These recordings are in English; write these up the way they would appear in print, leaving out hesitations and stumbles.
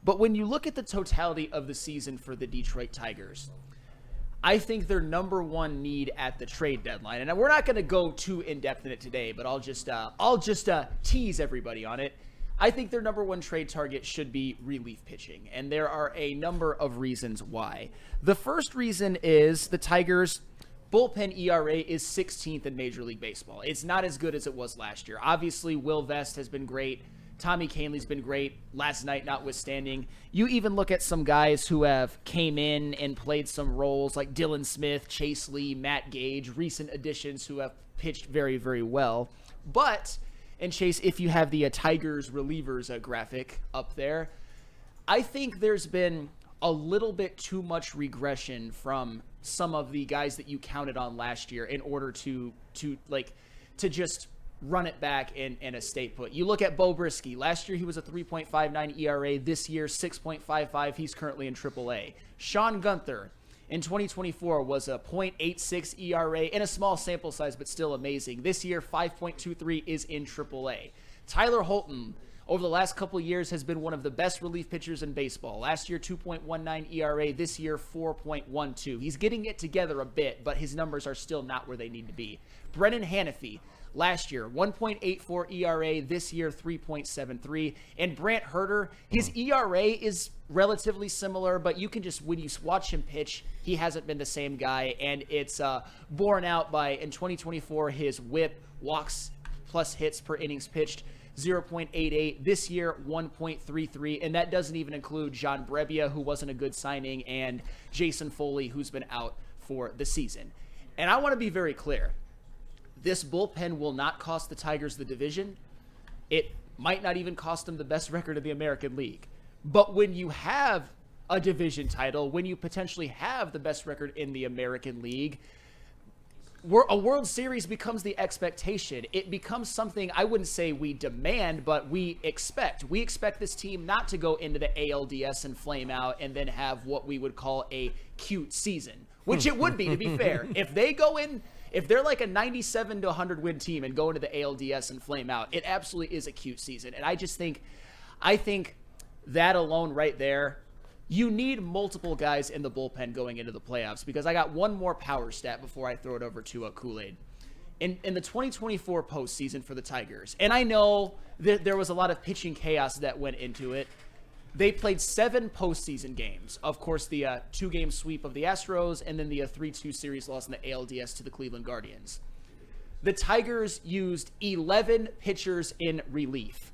But when you look at the totality of the season for the Detroit Tigers, I think their number one need at the trade deadline, and we're not going to go too in-depth in it today, but I'll just tease everybody on it. I think their number one trade target should be relief pitching, and there are a number of reasons why. The first reason is the Tigers' bullpen ERA is 16th in Major League Baseball. It's not as good as it was last year. Obviously, Will Vest has been great. Tommy Kahnle's been great, last night notwithstanding. You even look at some guys who have came in and played some roles like Dylan Smith, Chase Lee, Matt Gage, recent additions who have pitched very, very well. But, and Chase, if you have the Tigers relievers graphic up there, I think there's been a little bit too much regression from some of the guys that you counted on last year in order to just run it back and a stay put. You look at Bo Brisky. Last year, he was a 3.59 ERA. This year, 6.55. He's currently in AAA. Sean Gunther in 2024 was a .86 ERA in a small sample size, but still amazing. This year, 5.23 is in AAA. Tyler Holton, over the last couple of years, has been one of the best relief pitchers in baseball. Last year, 2.19 ERA. This year, 4.12. He's getting it together a bit, but his numbers are still not where they need to be. Brennan Hanafy, last year, 1.84 ERA. This year, 3.73. And Brant Herter, his ERA is relatively similar, but you can just, when you watch him pitch, he hasn't been the same guy. And it's borne out by, in 2024, his whip, walks plus hits per innings pitched, 0.88. This year, 1.33. And that doesn't even include John Brebbia, who wasn't a good signing, and Jason Foley, who's been out for the season. And I want to be very clear. This bullpen will not cost the Tigers the division. It might not even cost them the best record in the American League. But when you have a division title, when you potentially have the best record in the American League, a World Series becomes the expectation. It becomes something I wouldn't say we demand, but we expect. We expect this team not to go into the ALDS and flame out and then have what we would call a cute season, which it would be, to be fair. If they go in, if they're like a 97 to 100 win team and go into the ALDS and flame out, it absolutely is a cute season. And I think that alone right there, you need multiple guys in the bullpen going into the playoffs, because I got one more power stat before I throw it over to Kool-Aid. In the 2024 postseason for the Tigers, and I know that there was a lot of pitching chaos that went into it, they played 7 postseason games. Of course, the 2-game sweep of the Astros, and then the 3-2 series loss in the ALDS to the Cleveland Guardians. The Tigers used 11 pitchers in relief.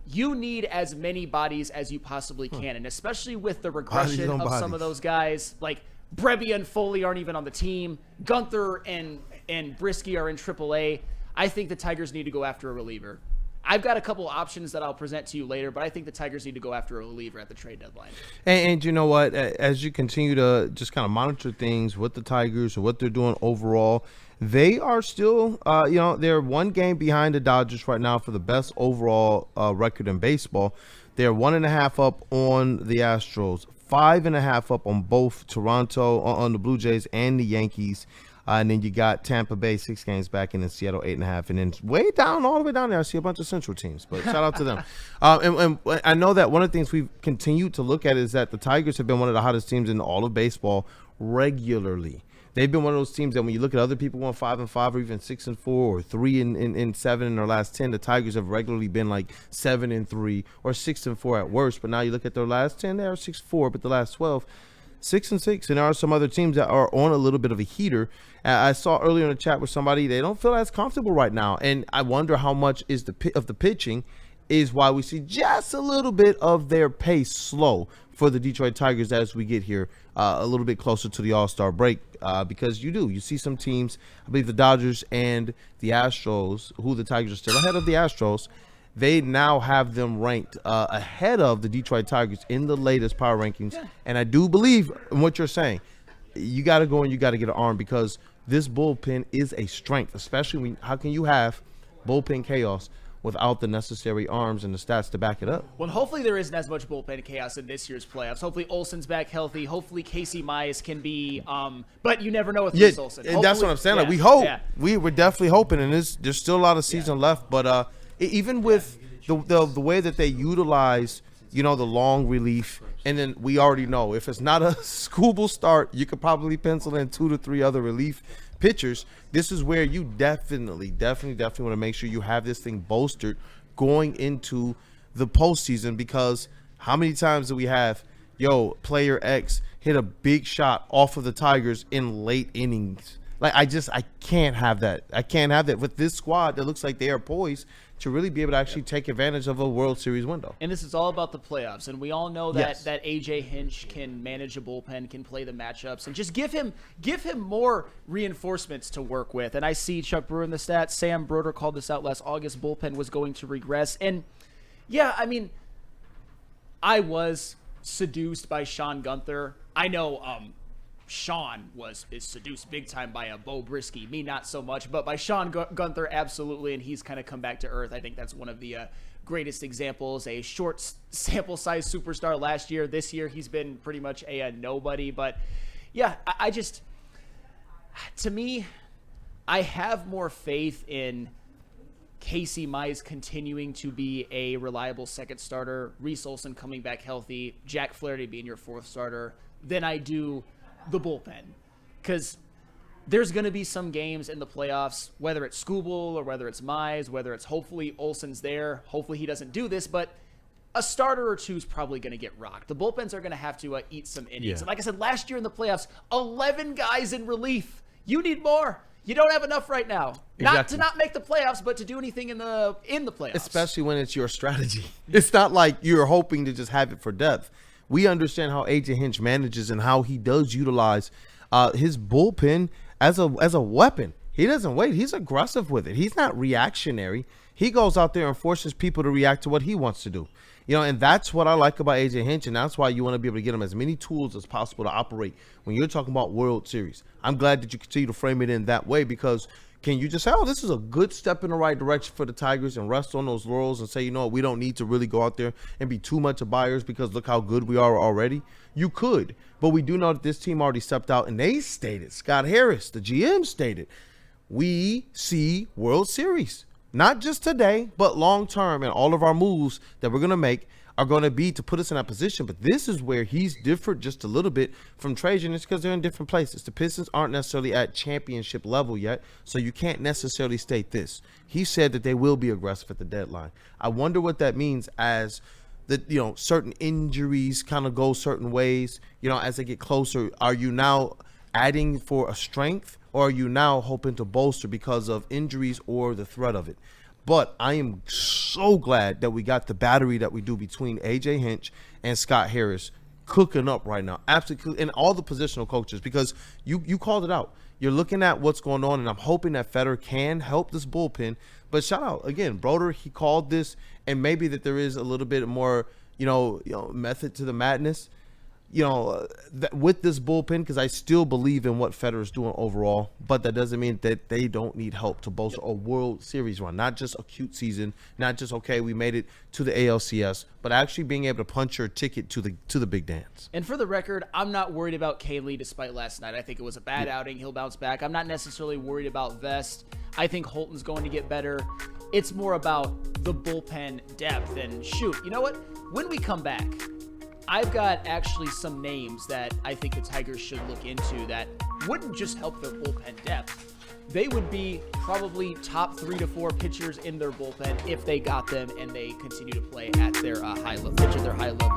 You need as many bodies as you possibly can, and especially with the regression of some of those guys, like Brebbia and Foley aren't even on the team. Gunther and Brisky are in AAA. I think the Tigers need to go after a reliever. I've got a couple options that I'll present to you later, but I think the Tigers need to go after a reliever at the trade deadline. And you know what? As you continue to just kind of monitor things with the Tigers and what they're doing overall, they are still, they're one game behind the Dodgers right now for the best overall record in baseball. They're 1.5 up on the Astros, 5.5 up on both Toronto, on the Blue Jays and the Yankees. And then you got Tampa Bay 6 games back, and then Seattle 8.5, and then way down, all the way down there, I see a bunch of Central teams. But shout out to them. And I know that one of the things we've continued to look at is that the Tigers have been one of the hottest teams in all of baseball regularly. They've been one of those teams that when you look at other people going 5-5 or even 6-4 or 3-7 in their last 10, the Tigers have regularly been like 7-3 or 6-4 at worst. But now you look at their last 10, they are 6-4, but the last 12. 6-6, and there are some other teams that are on a little bit of a heater. I saw earlier in the chat with somebody, they don't feel as comfortable right now, and I wonder how much is the pitching is why we see just a little bit of their pace slow for the Detroit Tigers as we get here a little bit closer to the All-Star break, because you see some teams, I believe the Dodgers and the Astros, who the Tigers are still ahead of the Astros, they now have them ranked ahead of the Detroit Tigers in the latest power rankings. Yeah. And I do believe in what you're saying. You got to go and you got to get an arm, because this bullpen is a strength, especially when how can you have bullpen chaos without the necessary arms and the stats to back it up? Well, hopefully there isn't as much bullpen chaos in this year's playoffs. Hopefully Olsen's back healthy. Hopefully Casey Mize can be but you never know with Chris Olsen. And that's what I'm saying. Like, we hope. Yeah. We're definitely hoping, and there's still a lot of season left, but even with the way that they utilize the long relief. And then we already know if it's not a Skubal start, you could probably pencil in 2 to 3 other relief pitchers. This is where you definitely want to make sure you have this thing bolstered going into the postseason, because how many times do we have, player X hit a big shot off of the Tigers in late innings? Like, I can't have that. I can't have that with this squad that looks like they are poised to really be able to actually take advantage of a World Series window. And this is all about the playoffs, and we all know that that AJ Hinch can manage a bullpen, can play the matchups, and just give him more reinforcements to work with. And I see Chuck Brewer in the stats. Sam Broder called this out last August. Bullpen was going to regress, and I mean, I was seduced by Sean Gunther. I know Sean is seduced big time by a Bo Brisky. Me, not so much, but by Sean Gunther, absolutely, and he's kind of come back to earth. I think that's one of the greatest examples. A short sample size superstar last year. This year, he's been pretty much a nobody. But I just, to me, I have more faith in Casey Mize continuing to be a reliable second starter, Reese Olson coming back healthy, Jack Flaherty being your fourth starter, than I do the bullpen. Because there's going to be some games in the playoffs, whether it's Skubal or whether it's Mize, whether it's hopefully Olson's there, hopefully he doesn't do this, but a starter or two is probably going to get rocked. The bullpens are going to have to eat some innings. And like I said, last year in the playoffs, 11 guys in relief. You need more. You don't have enough right now. Not to not make the playoffs, but to do anything in the playoffs. Especially when it's your strategy. It's not like you're hoping to just have it for depth. We understand how AJ Hinch manages and how he does utilize his bullpen as a weapon. He doesn't wait. He's aggressive with it. He's not reactionary. He goes out there and forces people to react to what he wants to do. And that's what I like about AJ Hinch, and that's why you want to be able to get him as many tools as possible to operate when you're talking about World Series. I'm glad that you continue to frame it in that way, because can you just say, this is a good step in the right direction for the Tigers, and rest on those laurels and say, we don't need to really go out there and be too much of buyers because look how good we are already? You could, but we do know that this team already stepped out, and they stated, Scott Harris, the GM, stated, we see World Series. Not just today, but long term, and all of our moves that we're going to make are going to be to put us in that position. But this is where he's different just a little bit from Trajan. It's because they're in different places. The Pistons aren't necessarily at championship level yet, so you can't necessarily state this. He said that they will be aggressive at the deadline. I wonder what that means as the certain injuries kind of go certain ways. As they get closer, are you now adding for a strength, or are you now hoping to bolster because of injuries or the threat of it? But I am so glad that we got the battery that we do between AJ Hinch and Scott Harris cooking up right now. Absolutely, and all the positional coaches, because you called it out. You're looking at what's going on, and I'm hoping that Federer can help this bullpen. But shout out again, Broder. He called this, and maybe that there is a little bit more, method to the madness. With this bullpen, because I still believe in what Federer's doing overall, but that doesn't mean that they don't need help to bolster a World Series run, not just a cute season, not just, we made it to the ALCS, but actually being able to punch your ticket to the big dance. And for the record, I'm not worried about Kaylee despite last night. I think it was a bad outing. He'll bounce back. I'm not necessarily worried about Vest. I think Holton's going to get better. It's more about the bullpen depth. And shoot, you know what? When we come back, I've got actually some names that I think the Tigers should look into that wouldn't just help their bullpen depth. They would be probably top 3 to 4 pitchers in their bullpen if they got them and they continue to play at their high level.